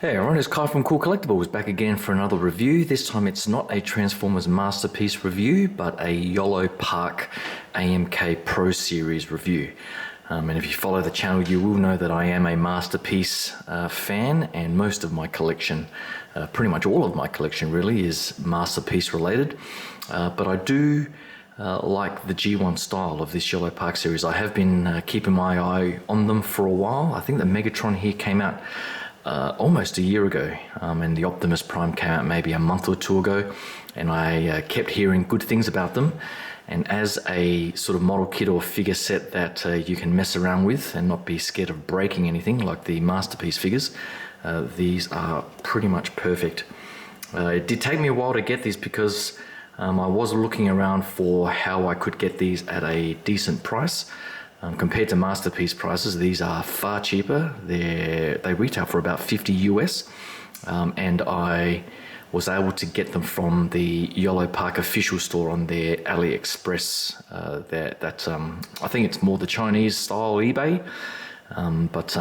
Hey everyone, it's Kai from Cool Collectibles back again for another review. This time it's not a Transformers Masterpiece review, but a Yolopark AMK Pro Series review. And if you follow the channel, you will know that I am a Masterpiece fan, and most of my collection, pretty much all of my collection really, is Masterpiece related. But I do like the G1 style of this Yolopark series. I have been keeping my eye on them for a while. I think the Megatron here came out almost a year ago, and the Optimus Prime came out maybe a month or two ago, and I kept hearing good things about them. And as a sort of model kit or figure set that you can mess around with and not be scared of breaking anything like the Masterpiece figures, these are pretty much perfect. It did take me a while to get these because I was looking around for how I could get these at a decent price. Compared to Masterpiece prices, these are far cheaper. They retail for about 50 US, and I was able to get them from the Yolopark official store on their AliExpress. I think it's more the Chinese style eBay, but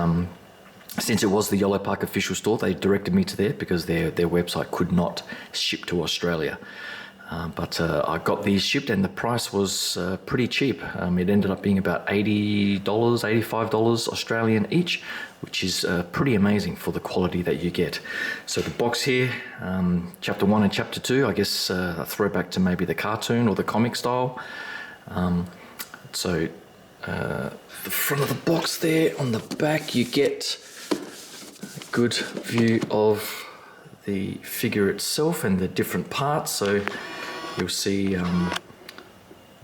since it was the Yolopark official store, they directed me to there because their website could not ship to Australia. But I got these shipped and the price was pretty cheap. It ended up being about $80, $85 Australian each, which is pretty amazing for the quality that you get. So the box here, chapter 1 and chapter 2, I guess a throwback to maybe the cartoon or the comic style. The front of the box there, on the back you get a good view of the figure itself and the different parts. So you'll see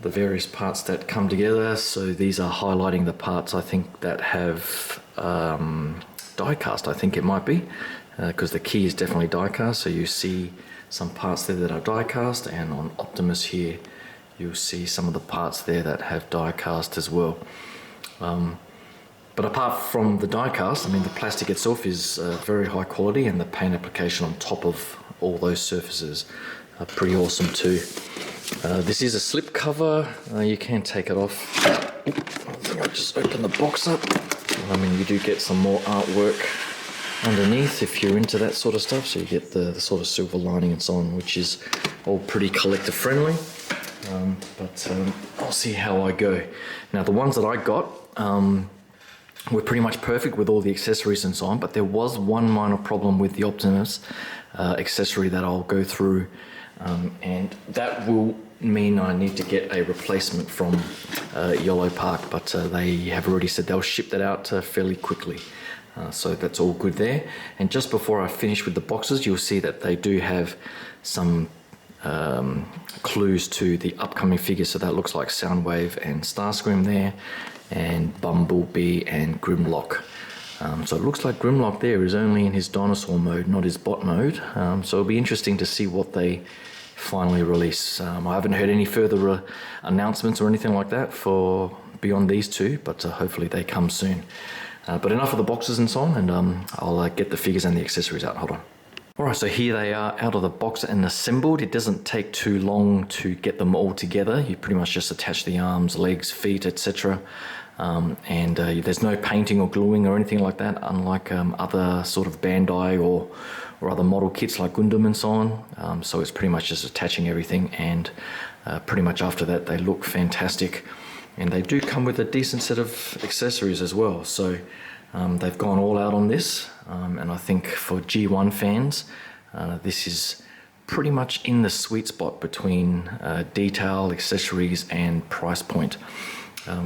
the various parts that come together. So these are highlighting the parts I think that have die cast, I think it might be, because the key is definitely die cast. So you see some parts there that are die cast, and on Optimus here you'll see some of the parts there that have die cast as well. But apart from the die cast, I mean the plastic itself is very high quality, and the paint application on top of all those surfaces are pretty awesome too. This is a slip cover. You can take it off. I think I'll just open the box up. I mean, you do get some more artwork underneath if you're into that sort of stuff. So you get the sort of silver lining and so on, which is all pretty collector friendly. But I'll see how I go. Now the ones that I got were pretty much perfect with all the accessories and so on, but there was one minor problem with the Optimus accessory that I'll go through, and that will mean I need to get a replacement from Yolopark, but they have already said they'll ship that out fairly quickly. So that's all good there. And just before I finish with the boxes, you'll see that they do have some clues to the upcoming figures. So that looks like Soundwave and Starscream there, and Bumblebee and Grimlock. So it looks like Grimlock there is only in his dinosaur mode, not his bot mode. So it'll be interesting to see what they finally release. I haven't heard any further announcements or anything like that for beyond these two, but hopefully they come soon. But enough of the boxes and so on, and I'll get the figures and the accessories out. Hold on. Alright, so here they are out of the box and assembled. It doesn't take too long to get them all together. You pretty much just attach the arms, legs, feet, etc. And there's no painting or gluing or anything like that, unlike other sort of Bandai or other model kits like Gundam and so on. So it's pretty much just attaching everything, and pretty much after that they look fantastic. And they do come with a decent set of accessories as well. So they've gone all out on this, and I think for G1 fans, this is pretty much in the sweet spot between detail, accessories and price point.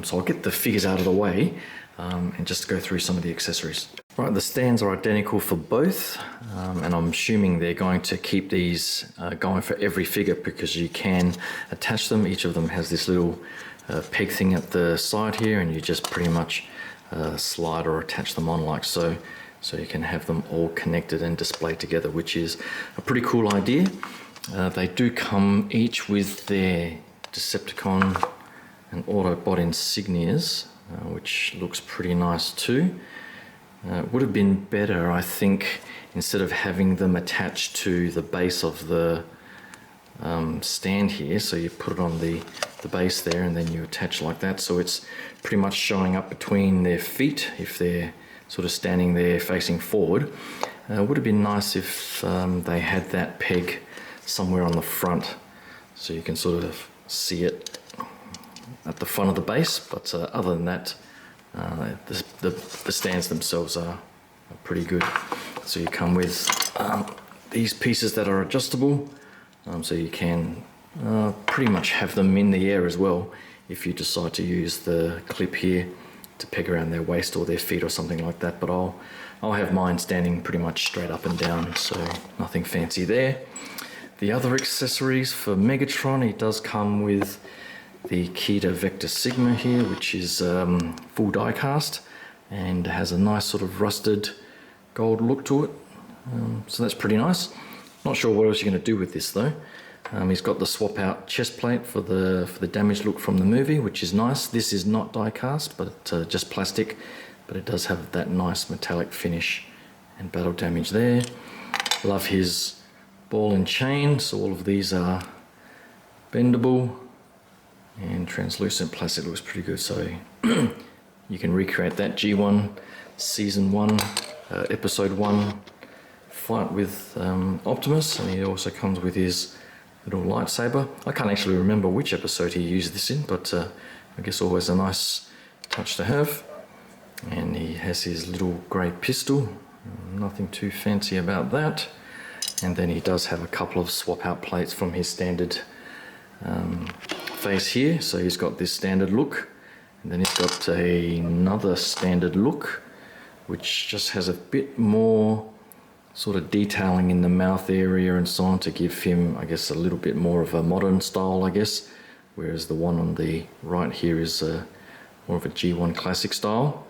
So I'll get the figures out of the way and just go through some of the accessories. Right, the stands are identical for both, and I'm assuming they're going to keep these going for every figure because you can attach them. Each of them has this little peg thing at the side here, and you just pretty much slide or attach them on like so. So you can have them all connected and displayed together, which is a pretty cool idea. They do come each with their Decepticon and Autobot insignias, which looks pretty nice too. It would have been better, I think, instead of having them attached to the base of the stand here. So you put it on the base there, and then you attach like that. So it's pretty much showing up between their feet if they're sort of standing there facing forward. Would have been nice if they had that peg somewhere on the front, so you can sort of see it at the front of the base, but other than that, the stands themselves are pretty good. So you come with these pieces that are adjustable, so you can pretty much have them in the air as well if you decide to use the clip here to peg around their waist or their feet or something like that, but I'll have mine standing pretty much straight up and down, so nothing fancy there. The other accessories for Megatron, he does come with the Kita Vector Sigma here, which is full die cast and has a nice sort of rusted gold look to it, so that's pretty nice. Not sure what else you're going to do with this though. He's got the swap out chest plate for the damaged look from the movie, which is nice. This is not die cast, but just plastic, but it does have that nice metallic finish and battle damage there. Love his ball and chain, so all of these are bendable, and translucent plastic looks pretty good, so you can recreate that G1 Season 1 Episode 1 fight with Optimus, and he also comes with his little lightsaber. I can't actually remember which episode he used this in, but I guess always a nice touch to have. And he has his little grey pistol, nothing too fancy about that. And then he does have a couple of swap out plates from his standard face here. So he's got this standard look, and then he's got another standard look, which just has a bit more sort of detailing in the mouth area and so on to give him, I guess, a little bit more of a modern style, I guess. Whereas the one on the right here is more of a G1 classic style.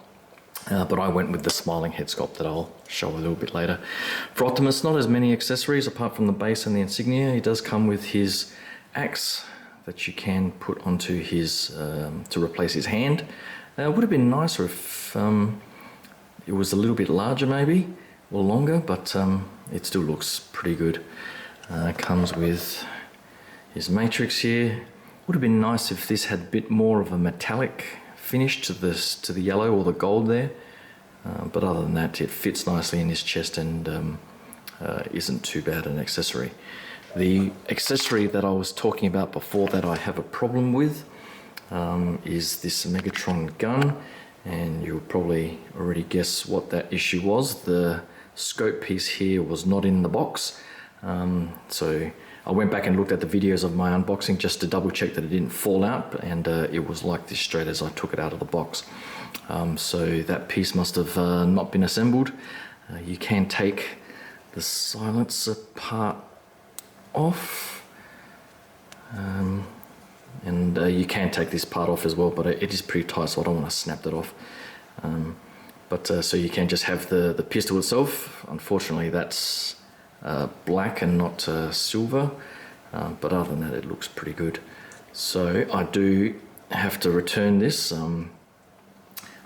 But I went with the smiling head sculpt that I'll show a little bit later. For Optimus, not as many accessories apart from the base and the insignia. He does come with his axe that you can put onto his, to replace his hand. It would have been nicer if it was a little bit larger maybe, or longer, but it still looks pretty good. It comes with his matrix here. Would have been nice if this had a bit more of a metallic finish to the yellow or the gold there, but other than that, it fits nicely in his chest and isn't too bad an accessory. The accessory that I was talking about before that I have a problem with is this Megatron gun, and you'll probably already guess what that issue was. The scope piece here was not in the box, so I went back and looked at the videos of my unboxing just to double check that it didn't fall out, and it was like this straight as I took it out of the box. So that piece must have not been assembled. You can take the silencer part off, and you can take this part off as well, but it is pretty tight, so I don't want to snap that off. So you can just have the pistol itself. Unfortunately, that's black and not silver, but other than that, it looks pretty good. So I do have to return this.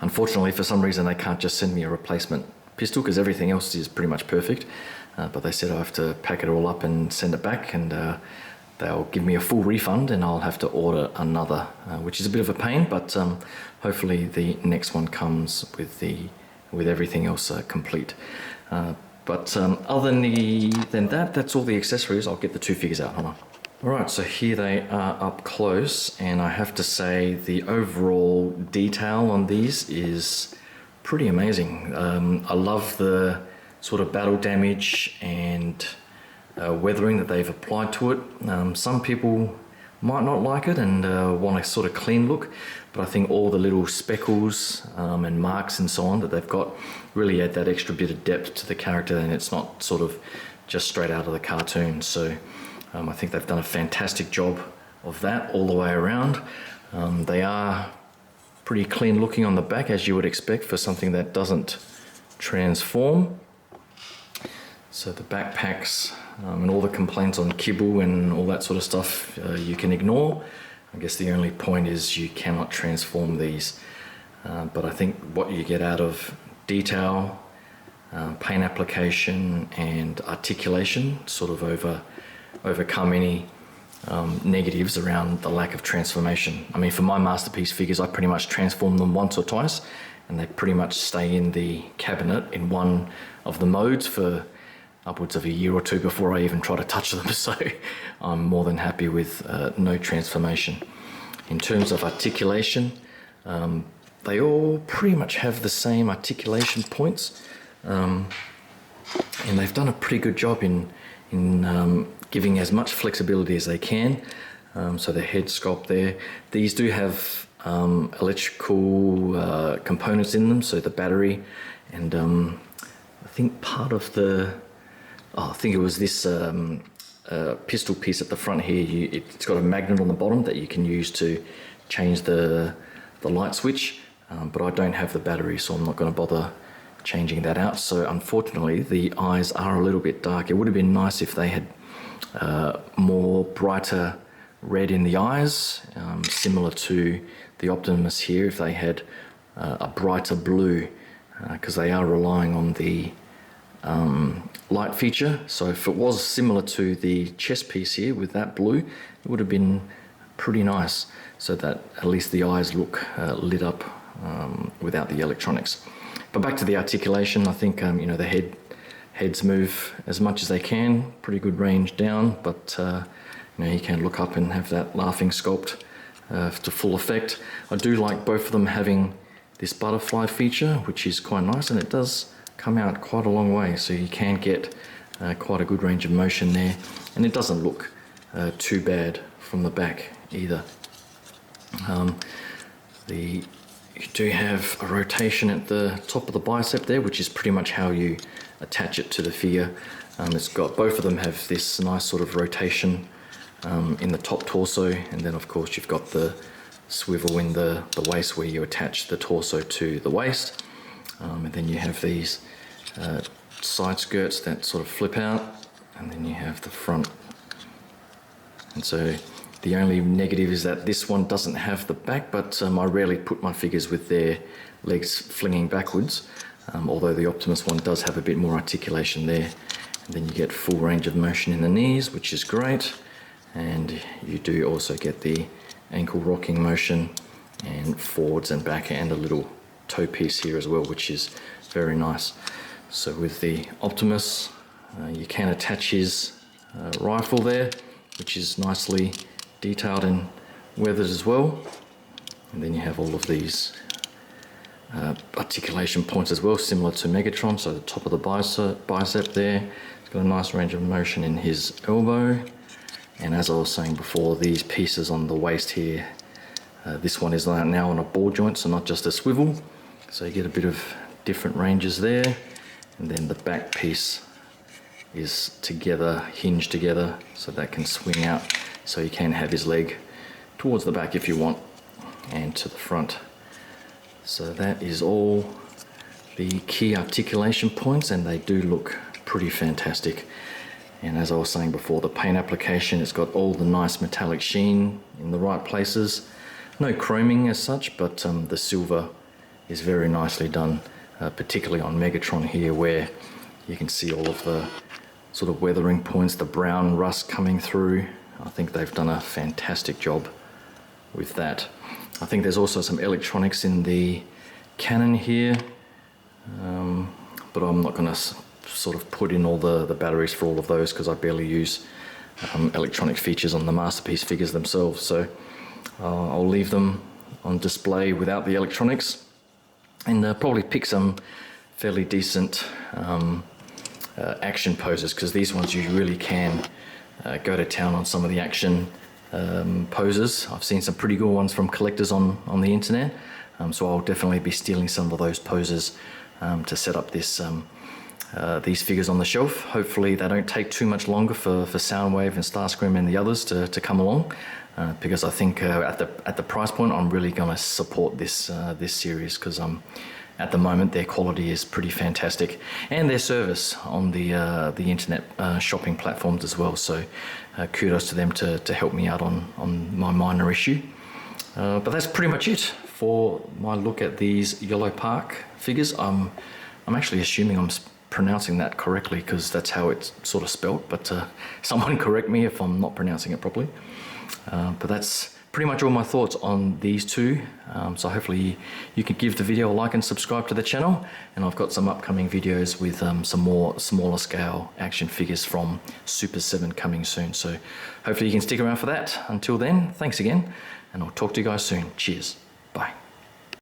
Unfortunately, for some reason, they can't just send me a replacement pistol because everything else is pretty much perfect. But they said I have to pack it all up and send it back, and they'll give me a full refund, and I'll have to order another, which is a bit of a pain, but hopefully the next one comes with everything else complete. But other than that, that's all the accessories. I'll get the two figures out, hold on. Alright, so here they are up close, and I have to say the overall detail on these is pretty amazing. I love the sort of battle damage and weathering that they've applied to it. Some people might not like it and want a sort of clean look, but I think all the little speckles and marks and so on that they've got really add that extra bit of depth to the character, and it's not sort of just straight out of the cartoon. So I think they've done a fantastic job of that all the way around. They are pretty clean looking on the back, as you would expect for something that doesn't transform. So the backpacks and all the complaints on kibble and all that sort of stuff you can ignore. I guess the only point is you cannot transform these. But I think what you get out of detail, paint application and articulation sort of overcome any negatives around the lack of transformation. I mean, for my masterpiece figures, I pretty much transform them once or twice, and they pretty much stay in the cabinet in one of the modes for upwards of a year or two before I even try to touch them. So I'm more than happy with no transformation. In terms of articulation, they all pretty much have the same articulation points, and they've done a pretty good job in giving as much flexibility as they can. So the head sculpt there, these do have electrical components in them, so the battery, and I think part of the, I think it was this pistol piece at the front here, it's got a magnet on the bottom that you can use to change the light switch, but I don't have the battery, so I'm not going to bother changing that out. So unfortunately the eyes are a little bit dark. It would have been nice if they had more brighter red in the eyes, similar to the Optimus here, if they had a brighter blue, because they are relying on the light feature. So if it was similar to the chest piece here with that blue, it would have been pretty nice, so that at least the eyes look lit up without the electronics. But back to the articulation, I think you know, the heads move as much as they can, pretty good range down, but you know, you can look up and have that laughing sculpt to full effect. I do like both of them having this butterfly feature, which is quite nice, and it does come out quite a long way, so you can get quite a good range of motion there, and it doesn't look too bad from the back either. You do have a rotation at the top of the bicep there, which is pretty much how you attach it to the figure. It's got, both of them have this nice sort of rotation in the top torso, and then of course you've got the swivel in the waist where you attach the torso to the waist, and then you have these side skirts that sort of flip out, and then you have the front. And so the only negative is that this one doesn't have the back, but I rarely put my figures with their legs flinging backwards, although the Optimus one does have a bit more articulation there. And then you get full range of motion in the knees, which is great, and you do also get the ankle rocking motion and forwards and back, and a little toe piece here as well, which is very nice. So with the Optimus, you can attach his rifle there, which is nicely detailed and weathered as well, and then you have all of these articulation points as well, similar to Megatron. So the top of the bicep there, it's got a nice range of motion in his elbow, and as I was saying before, these pieces on the waist here, this one is now on a ball joint, so not just a swivel, so you get a bit of different ranges there. And then the back piece is together, hinged together, so that can swing out, so you can have his leg towards the back if you want, and to the front. So that is all the key articulation points, and they do look pretty fantastic. And as I was saying before, the paint application, it's got all the nice metallic sheen in the right places. No chroming as such, but the silver is very nicely done, particularly on Megatron here, where you can see all of the sort of weathering points, the brown rust coming through. I think they've done a fantastic job with that. I think there's also some electronics in the cannon here, but I'm not going to sort of put in all the batteries for all of those, because I barely use electronic features on the Masterpiece figures themselves. So I'll leave them on display without the electronics, and probably pick some fairly decent action poses, because these ones you really can go to town on some of the action poses. I've seen some pretty good ones from collectors on the internet, so I'll definitely be stealing some of those poses to set up this these figures on the shelf. Hopefully they don't take too much longer for Soundwave and Starscream and the others to come along, because I think at the price point I'm really going to support this this series, because at the moment their quality is pretty fantastic, and their service on the internet shopping platforms as well. So kudos to them to help me out on my minor issue. But that's pretty much it for my look at these Yolopark figures. I'm actually assuming I'm pronouncing that correctly, because that's how it's sort of spelt, but someone correct me if I'm not pronouncing it properly. But that's pretty pretty much all my thoughts on these two. So hopefully you can give the video a like and subscribe to the channel. And I've got some upcoming videos with some more smaller scale action figures from Super 7 coming soon. So hopefully you can stick around for that. Until then, thanks again, and I'll talk to you guys soon. Cheers. Bye.